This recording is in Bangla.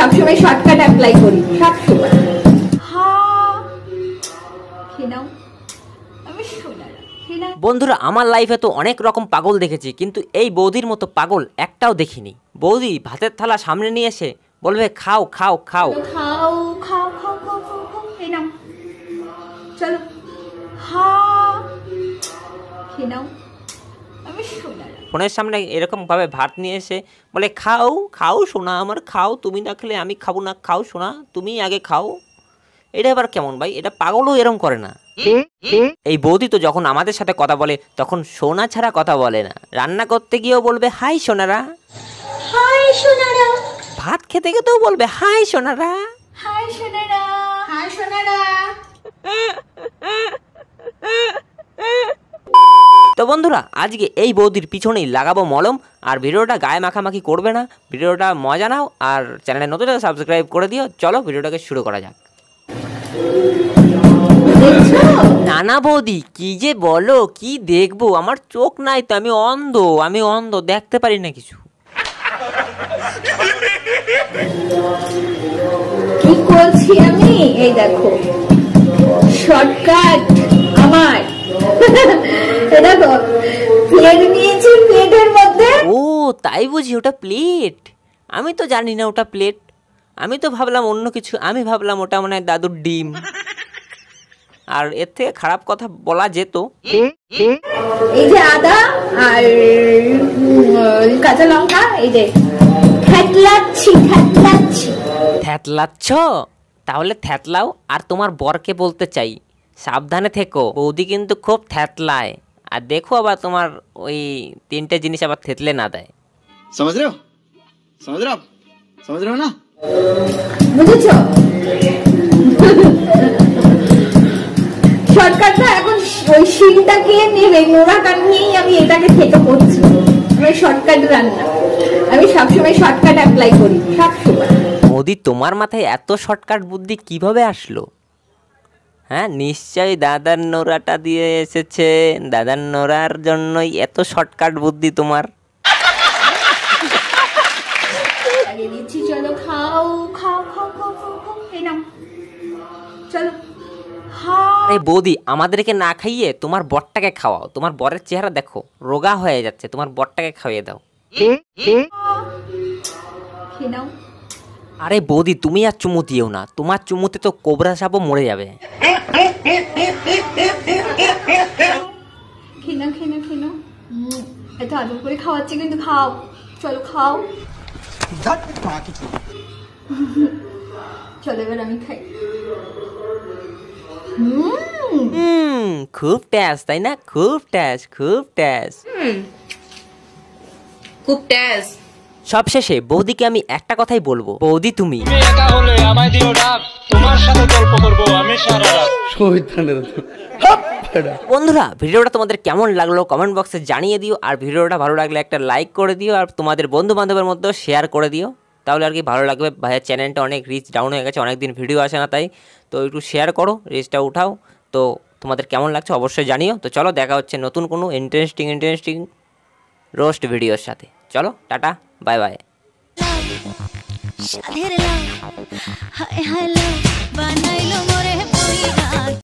সবসময় শর্টকাট অ্যাপ্লাই করি সবসময়। বন্ধুরা, আমার লাইফে তো অনেক রকম পাগল দেখেছি, কিন্তু এই বৌদির মতো পাগল একটাও দেখিনি। বৌদি ভাতের থালা সামনে নিয়ে এসে বলবে খাও খাও খাও খাও খাও খাও খাও খাও, এই নাও, চলো খেয়ে নাও। আমি সোনা ফোনের সামনে এরকম ভাবে ভাত নিয়ে এসে বলে খাও খাও সোনা আমার, খাও, তুমি না খেলে আমি খাবো না, খাও সোনা তুমি আগে খাও। এটা আবার কেমন ভাই? এটা পাগলও এরকম করে না। এই বৌদি তো যখন আমাদের সাথে কথা বলে তখন সোনা ছাড়া কথা বলে না। রান্না করতে গিয়েও বলবে হাই সোনারা, হাই সোনারা। ভাত খেতে খেতেও বলবে high Sonara, high Sonara, high Sonara. তো বন্ধুরা, আজকে এই বৌদির পিছনেই লাগাবো মলম। আর ভিডিওটা গায়ে মাখামাখি করবে না, ভিডিওটা মজা নাও। আর চ্যানেলে নতুন সাবস্ক্রাইব করে দিও। চলো ভিডিওটাকে শুরু করা যাক। নানা বৌদি কি যে বলো, কি দেখবো? আমার চোখ নাই তো, আমি অন্ধ, আমি অন্ধ, দেখতে পারি না কিছু। কি করছি আমি? এই দেখো শর্টকাট আমার। এটা তো প্লেট নিয়েছি, প্লেটের মধ্যে। ও তাই বুঝি ওটা প্লেট? আমি তো জানি না ওটা প্লেট, আমি তো ভাবলাম অন্য কিছু। আমি ভাবলাম ওটা মানে দাদুর ডিম। আর এর থেকে খারাপ কথা বলা যেত। এই যে আদা আর কাঁচা লঙ্কা, এই যে থ্যাতলাচ্ছি থ্যাতলাচ্ছি। থ্যাতলাচ্ছ? তাহলে থ্যাতলাও। আর তোমার বরকে বলতে চাই সাবধানে থেকো, বৌদি কিন্তু খুব থ্যাতলায়। আর দেখো আবার তোমার ওই তিনটে জিনিস আবার থেতলে না দেয়। समझ रहे हो समझ रहे हो समझ रहे हो ना? বুঝেছো? শর্টকাটটা এখন ওই শিলটাকে নেবে, নোড়াটা নিয়েই আমি এটাকে থেকে করছি। আমি শর্টকাট রান্না, আমি সবসময় শর্টকাট অ্যাপ্লাই করি সবসময়। বৌদি তোমার মাথায় এত শর্টকাট বুদ্ধি কিভাবে আসলো? হ্যাঁ, নিশ্চয়ই দাদার নোড়াটা দিয়ে এসেছে। দাদার নোড়ার জন্যই এত শর্টকাট বুদ্ধি তোমার। আগে দিচ্ছি, চলো খাও খাও খাও খাও খাও, এই নাও, চলো। আরে বৌদি, আমাদেরকে না খাইয়ে তোমার বরটাকে খাওয়াও। তোমার বরের চেহারা দেখো, রোগা হয়ে যাচ্ছে। তোমার বরটাকে খাইয়ে দাও। খেয়ে নাও। আরে বৌদি, তুমি আর চুমু দিও না, তোমার চুমুতে তো কোবরা সাপও মরে যাবে। খেয়ে নাও খেয়ে নাও খেয়ে নাও। এত আদর করে খাওয়াচ্ছে কিন্তু, খাও, চলো খাও। চলো এবার আমি খাই। খুব টেস্ট, তাই না? খুব টেস্ট, খুব টেস্ট, খুব টেস্ট। সবশেষে বৌদিকে আমি একটা কথাই বলবো, বৌদি তুমি একা হলে আমায় দিও ডাক, তোমার সাথে গল্প করবো আমি সারা রাত। বন্ধুরা, ভিডিওটা তোমাদের কেমন লাগলো কমেন্ট বক্সে জানিয়ে দিও। আর ভিডিওটা ভালো লাগলে একটা লাইক করে দিও, আর তোমাদের বন্ধু বান্ধবের মধ্যেও শেয়ার করে দিও। তাহলে আর কি ভালো লাগবে। ভাইয়ের চ্যানেলটা অনেক রিচ ডাউন হয়ে গেছে, অনেকদিন ভিডিও আসে না, তাই তো একটু শেয়ার করো, রিচটা উঠাও। তো তোমাদের কেমন লাগছে অবশ্যই জানিও। তো চলো, দেখা হচ্ছে নতুন কোনো ইন্টারেস্টিং রোস্ট ভিডিওর সাথে। চলো টাটা, বাই বাই। সাধের লাউ হায় হায় লাউ বানাইলো মোরে